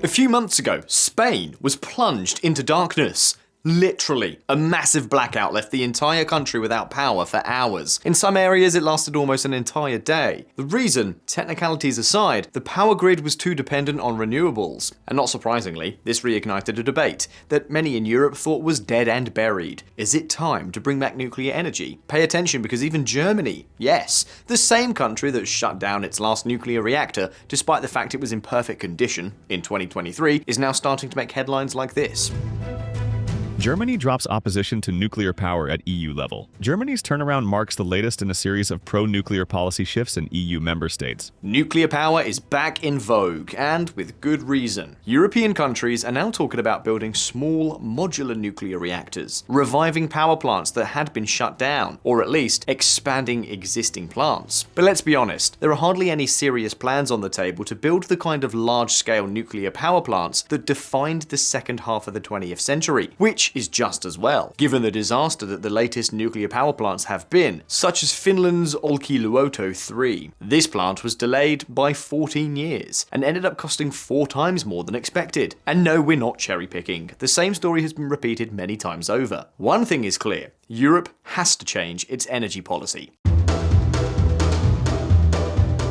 A few months ago, Spain was plunged into darkness. Literally, a massive blackout left the entire country without power for hours. In some areas, it lasted almost an entire day. The reason, technicalities aside, the power grid was too dependent on renewables. And not surprisingly, this reignited a debate that many in Europe thought was dead and buried. Is it time to bring back nuclear energy? Pay attention, because even Germany, yes, the same country that shut down its last nuclear reactor, despite the fact it was in perfect condition in 2023, is now starting to make headlines like this. Germany drops opposition to nuclear power at EU level. Germany's turnaround marks the latest in a series of pro-nuclear policy shifts in EU member states. Nuclear power is back in vogue, and with good reason. European countries are now talking about building small, modular nuclear reactors, reviving power plants that had been shut down, or at least expanding existing plants. But let's be honest, there are hardly any serious plans on the table to build the kind of large-scale nuclear power plants that defined the second half of the 20th century, which is just as well, given the disaster that the latest nuclear power plants have been, such as Finland's Olkiluoto 3. This plant was delayed by 14 years, and ended up costing 4 times more than expected. And no, we're not cherry picking. The same story has been repeated many times over. One thing is clear, Europe has to change its energy policy.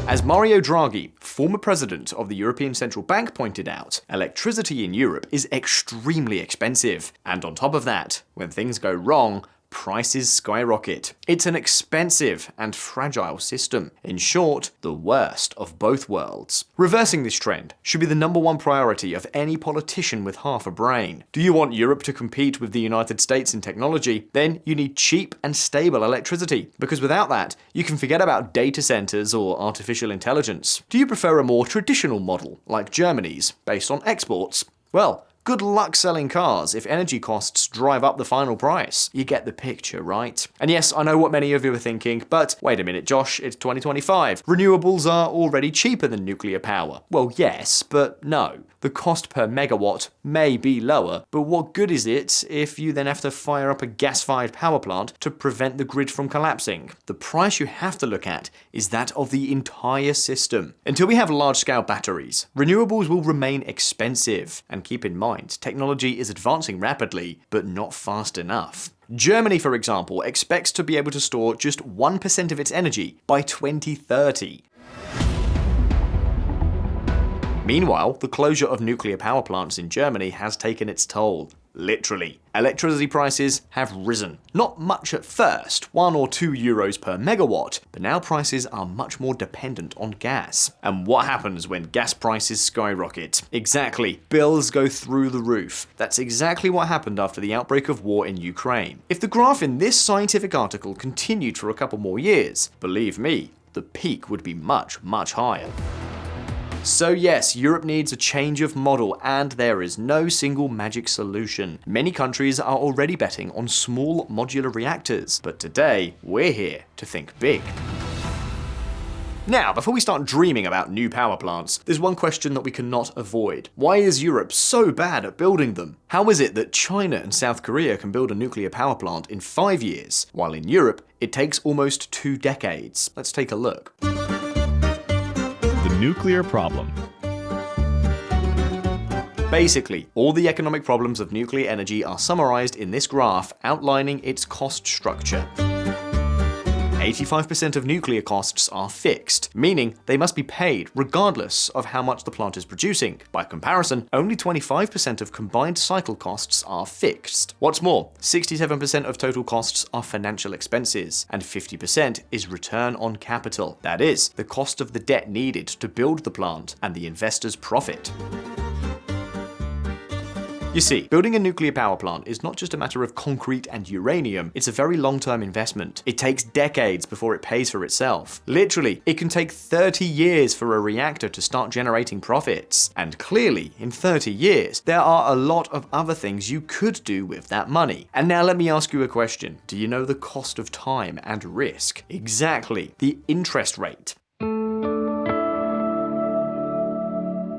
As Mario Draghi, former president of the European Central Bank, pointed out, electricity in Europe is extremely expensive. And on top of that, when things go wrong, prices skyrocket. It's an expensive and fragile system. In short, the worst of both worlds. Reversing this trend should be the #1 priority of any politician with half a brain. Do you want Europe to compete with the United States in technology? Then you need cheap and stable electricity, because without that, you can forget about data centers or artificial intelligence. Do you prefer a more traditional model, like Germany's, based on exports? Well, good luck selling cars if energy costs drive up the final price. You get the picture, right? And yes, I know what many of you are thinking, but wait a minute, Josh, it's 2025. Renewables are already cheaper than nuclear power. Well, yes, but no. The cost per megawatt may be lower, but what good is it if you then have to fire up a gas-fired power plant to prevent the grid from collapsing? The price you have to look at is that of the entire system. Until we have large-scale batteries, renewables will remain expensive. And keep in mind, technology is advancing rapidly, but not fast enough. Germany, for example, expects to be able to store just 1% of its energy by 2030. Meanwhile, the closure of nuclear power plants in Germany has taken its toll. Literally. Electricity prices have risen. Not much at first, 1 or 2 euros per megawatt, but now prices are much more dependent on gas. And what happens when gas prices skyrocket? Exactly, bills go through the roof. That's exactly what happened after the outbreak of war in Ukraine. If the graph in this scientific article continued for a couple more years, believe me, the peak would be much, much higher. So yes, Europe needs a change of model, and there is no single magic solution. Many countries are already betting on small modular reactors, but today we're here to think big. Now, before we start dreaming about new power plants, there's one question that we cannot avoid. Why is Europe so bad at building them? How is it that China and South Korea can build a nuclear power plant in 5 years, while in Europe it takes almost 2 decades? Let's take a look. The nuclear problem. Basically, all the economic problems of nuclear energy are summarized in this graph outlining its cost structure. 85% of nuclear costs are fixed, meaning they must be paid regardless of how much the plant is producing. By comparison, only 25% of combined cycle costs are fixed. What's more, 67% of total costs are financial expenses, and 50% is return on capital. That is, the cost of the debt needed to build the plant and the investor's profit. You see, building a nuclear power plant is not just a matter of concrete and uranium, it's a very long-term investment. It takes decades before it pays for itself. Literally, it can take 30 years for a reactor to start generating profits. And clearly, in 30 years, there are a lot of other things you could do with that money. And now let me ask you a question. Do you know the cost of time and risk? Exactly, the interest rate.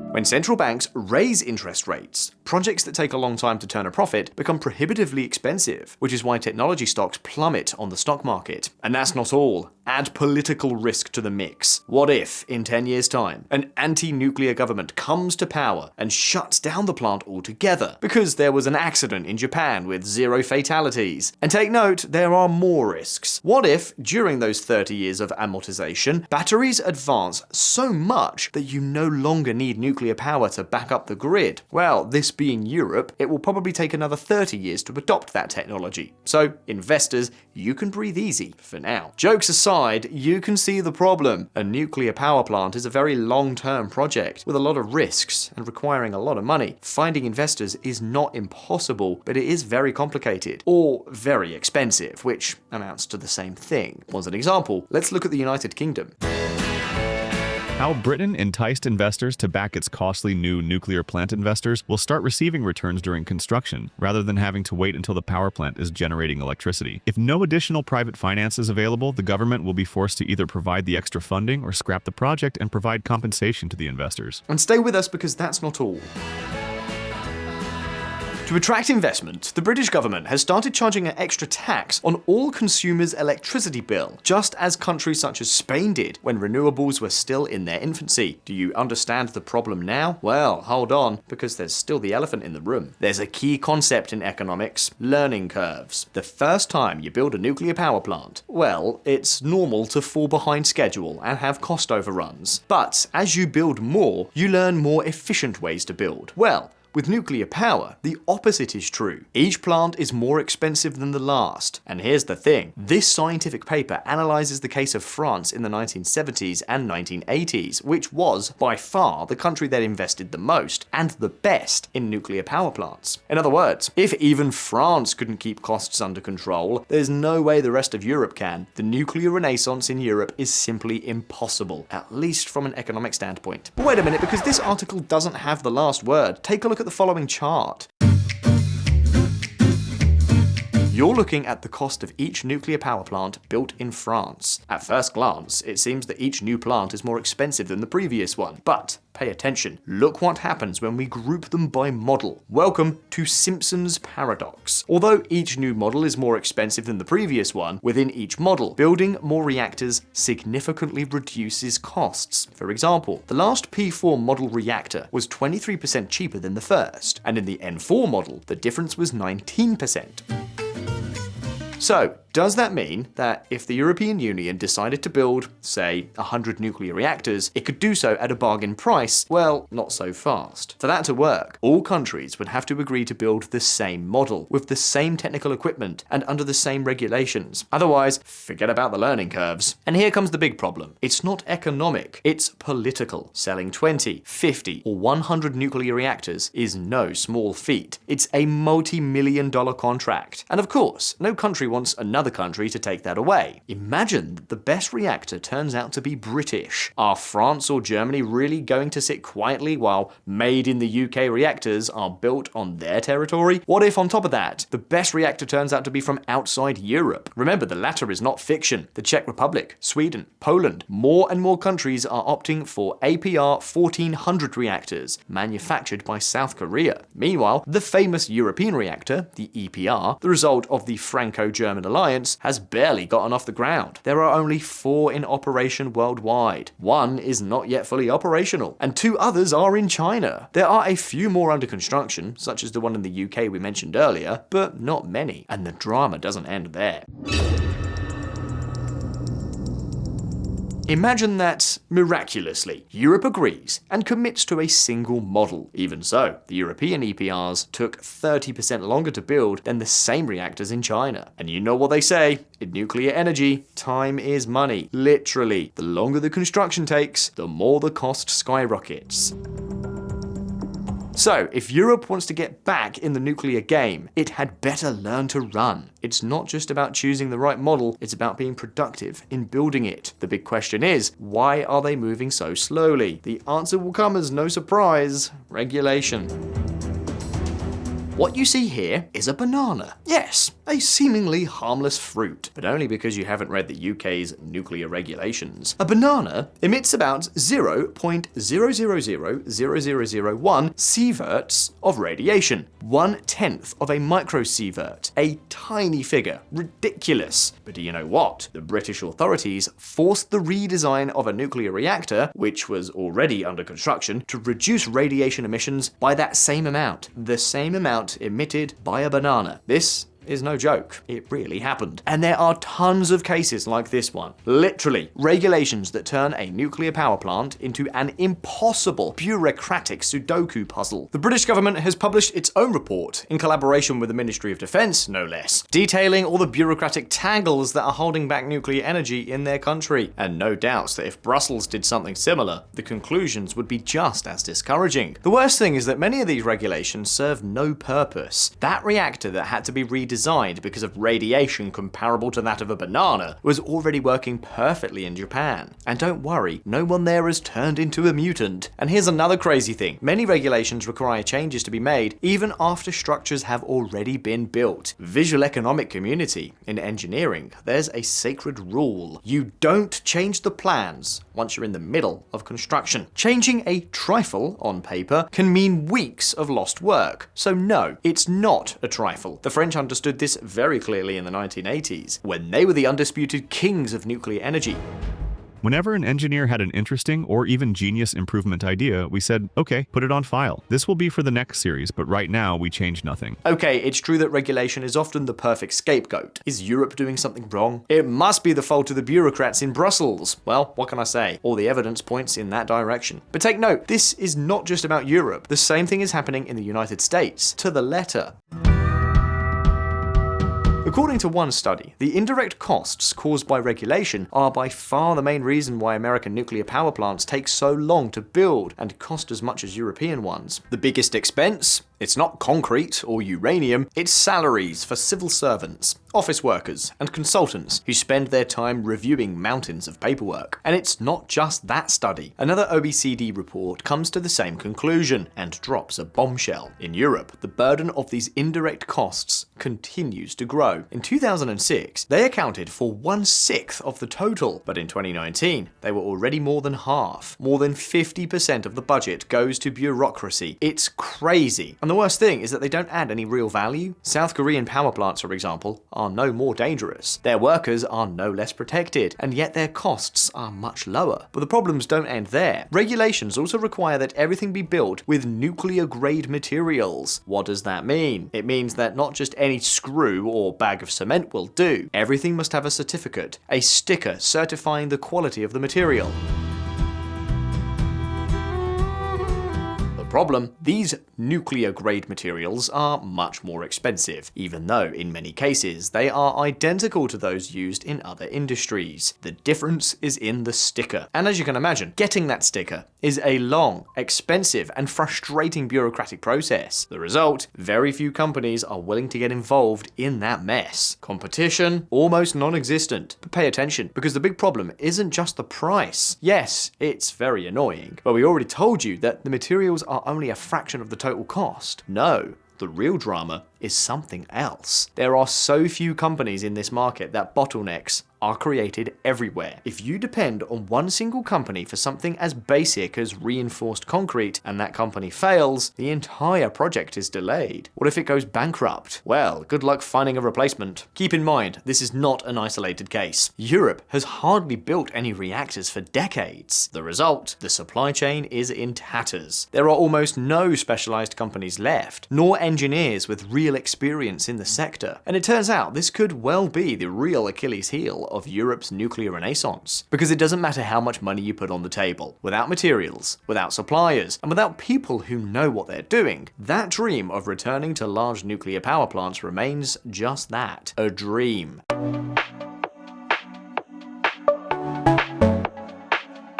When central banks raise interest rates, projects that take a long time to turn a profit become prohibitively expensive, which is why technology stocks plummet on the stock market. And that's not all. Add political risk to the mix. What if, in 10 years' time, an anti-nuclear government comes to power and shuts down the plant altogether because there was an accident in Japan with 0 fatalities? And take note, there are more risks. What if, during those 30 years of amortization, batteries advance so much that you no longer need nuclear power to back up the grid? Well, this being Europe, it will probably take another 30 years to adopt that technology. So, investors, you can breathe easy for now. Jokes aside, you can see the problem. A nuclear power plant is a very long-term project with a lot of risks and requiring a lot of money. Finding investors is not impossible, but it is very complicated or very expensive, which amounts to the same thing. As an example, let's look at the United Kingdom. How Britain enticed investors to back its costly new nuclear plant investors will start receiving returns during construction, rather than having to wait until the power plant is generating electricity. If no additional private finance is available, the government will be forced to either provide the extra funding or scrap the project and provide compensation to the investors. And stay with us because that's not all. To attract investment, the British government has started charging an extra tax on all consumers' electricity bill, just as countries such as Spain did when renewables were still in their infancy. Do you understand the problem now? Well, hold on, because there's still the elephant in the room. There's a key concept in economics: learning curves. The first time you build a nuclear power plant, well, it's normal to fall behind schedule and have cost overruns. But as you build more, you learn more efficient ways to build. Well, with nuclear power, the opposite is true. Each plant is more expensive than the last. And here's the thing. This scientific paper analyzes the case of France in the 1970s and 1980s, which was, by far, the country that invested the most and the best in nuclear power plants. In other words, if even France couldn't keep costs under control, there's no way the rest of Europe can. The nuclear renaissance in Europe is simply impossible, at least from an economic standpoint. But wait a minute, because this article doesn't have the last word. Take a look at the following chart. You're looking at the cost of each nuclear power plant built in France. At first glance, it seems that each new plant is more expensive than the previous one. But pay attention. Look what happens when we group them by model. Welcome to Simpson's paradox. Although each new model is more expensive than the previous one, within each model, building more reactors significantly reduces costs. For example, the last P4 model reactor was 23% cheaper than the first, and in the N4 model, the difference was 19%. So, does that mean that if the European Union decided to build, say, 100 nuclear reactors, it could do so at a bargain price? Well, not so fast. For that to work, all countries would have to agree to build the same model, with the same technical equipment and under the same regulations. Otherwise, forget about the learning curves. And here comes the big problem. It's not economic, it's political. Selling 20, 50, or 100 nuclear reactors is no small feat. It's a multi-million-dollar contract. And of course, no country wants another country to take that away. Imagine that the best reactor turns out to be British. Are France or Germany really going to sit quietly while made in the UK reactors are built on their territory? What if on top of that, the best reactor turns out to be from outside Europe? Remember, the latter is not fiction. The Czech Republic, Sweden, Poland, more and more countries are opting for APR 1400 reactors, manufactured by South Korea. Meanwhile, the famous European reactor, the EPR, the result of the Franco-German alliance, has barely gotten off the ground. There are only 4 in operation worldwide. 1 is not yet fully operational, and 2 others are in China. There are a few more under construction, such as the one in the UK we mentioned earlier, but not many, and the drama doesn't end there. Imagine that, miraculously, Europe agrees and commits to a single model. Even so, the European EPRs took 30% longer to build than the same reactors in China. And you know what they say, in nuclear energy, time is money. Literally, the longer the construction takes, the more the cost skyrockets. So, if Europe wants to get back in the nuclear game, it had better learn to run. It's not just about choosing the right model, it's about being productive in building it. The big question is, why are they moving so slowly? The answer will come as no surprise: regulation. What you see here is a banana. Yes, a seemingly harmless fruit, but only because you haven't read the UK's nuclear regulations. A banana emits about 0.0000001 sieverts of radiation, 1/10 of a microsievert, a tiny figure, ridiculous. But do you know what? The British authorities forced the redesign of a nuclear reactor, which was already under construction, to reduce radiation emissions by that same amount, the same amount emitted by a banana. This is no joke. It really happened. And there are tons of cases like this one. Literally, regulations that turn a nuclear power plant into an impossible bureaucratic Sudoku puzzle. The British government has published its own report, in collaboration with the Ministry of Defence, no less, detailing all the bureaucratic tangles that are holding back nuclear energy in their country. And no doubts that if Brussels did something similar, the conclusions would be just as discouraging. The worst thing is that many of these regulations serve no purpose. That reactor that had to be redesigned because of radiation comparable to that of a banana was already working perfectly in Japan. And don't worry, no one there has turned into a mutant. And here's another crazy thing. Many regulations require changes to be made even after structures have already been built. Visualeconomik community. In engineering, there's a sacred rule. You don't change the plans once you're in the middle of construction. Changing a trifle on paper can mean weeks of lost work. So no, it's not a trifle. The French understood this very clearly in the 1980s, when they were the undisputed kings of nuclear energy. Whenever an engineer had an interesting or even genius improvement idea, we said, okay, put it on file. This will be for the next series, but right now we change nothing. Okay, it's true that regulation is often the perfect scapegoat. Is Europe doing something wrong? It must be the fault of the bureaucrats in Brussels. Well, what can I say? All the evidence points in that direction. But take note, this is not just about Europe. The same thing is happening in the United States, to the letter. According to one study, the indirect costs caused by regulation are by far the main reason why American nuclear power plants take so long to build and cost as much as European ones. The biggest expense? It's not concrete or uranium, it's salaries for civil servants, office workers, and consultants who spend their time reviewing mountains of paperwork. And it's not just that study. Another OECD report comes to the same conclusion and drops a bombshell. In Europe, the burden of these indirect costs continues to grow. In 2006, they accounted for 1/6 of the total, but in 2019, they were already more than half. More than 50% of the budget goes to bureaucracy. It's crazy. And the worst thing is that they don't add any real value. South Korean power plants, for example, are no more dangerous. Their workers are no less protected, and yet their costs are much lower. But the problems don't end there. Regulations also require that everything be built with nuclear-grade materials. What does that mean? It means that not just any screw or bag of cement will do. Everything must have a certificate, a sticker certifying the quality of the material. Problem, these nuclear-grade materials are much more expensive, even though in many cases they are identical to those used in other industries. The difference is in the sticker. And as you can imagine, getting that sticker is a long, expensive, and frustrating bureaucratic process. The result, very few companies are willing to get involved in that mess. Competition, almost non-existent. But pay attention, because the big problem isn't just the price. Yes, it's very annoying, but we already told you that the materials are only a fraction of the total cost. No, the real drama is something else. There are so few companies in this market that bottlenecks are created everywhere. If you depend on one single company for something as basic as reinforced concrete and that company fails, the entire project is delayed. What if it goes bankrupt? Well, good luck finding a replacement. Keep in mind, this is not an isolated case. Europe has hardly built any reactors for decades. The result, the supply chain is in tatters. There are almost no specialized companies left, nor engineers with real experience in the sector. And it turns out this could well be the real Achilles heel of Europe's nuclear renaissance. Because it doesn't matter how much money you put on the table. Without materials, without suppliers, and without people who know what they're doing, that dream of returning to large nuclear power plants remains just that, a dream.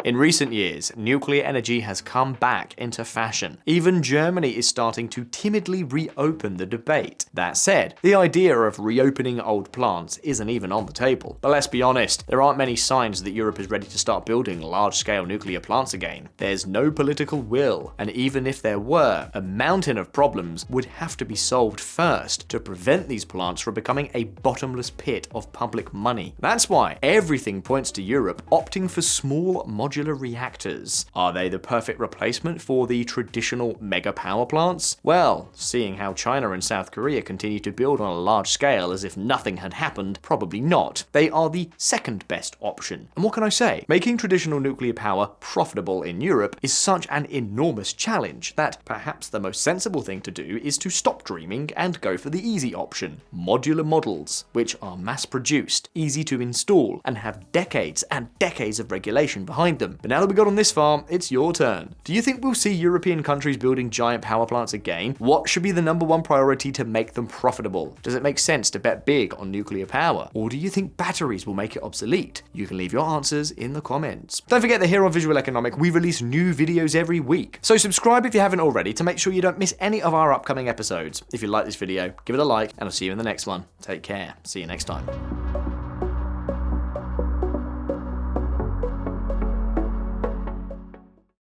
In recent years, nuclear energy has come back into fashion. Even Germany is starting to timidly reopen the debate. That said, the idea of reopening old plants isn't even on the table. But let's be honest, there aren't many signs that Europe is ready to start building large-scale nuclear plants again. There's no political will, and even if there were, a mountain of problems would have to be solved first to prevent these plants from becoming a bottomless pit of public money. That's why everything points to Europe opting for small modular reactors. Are they the perfect replacement for the traditional mega power plants? Well, seeing how China and South Korea continue to build on a large scale as if nothing had happened, probably not. They are the second best option. And what can I say? Making traditional nuclear power profitable in Europe is such an enormous challenge that perhaps the most sensible thing to do is to stop dreaming and go for the easy option: modular models, which are mass-produced, easy to install, and have decades and decades of regulation behind them. But now that we got on this far, it's your turn. Do you think we'll see European countries building giant power plants again? What should be the #1 priority to make them profitable? Does it make sense to bet big on nuclear power? Or do you think batteries will make it obsolete? You can leave your answers in the comments. Don't forget that here on Visualeconomik, we release new videos every week. So subscribe if you haven't already to make sure you don't miss any of our upcoming episodes. If you like this video, give it a like, and I'll see you in the next one. Take care. See you next time.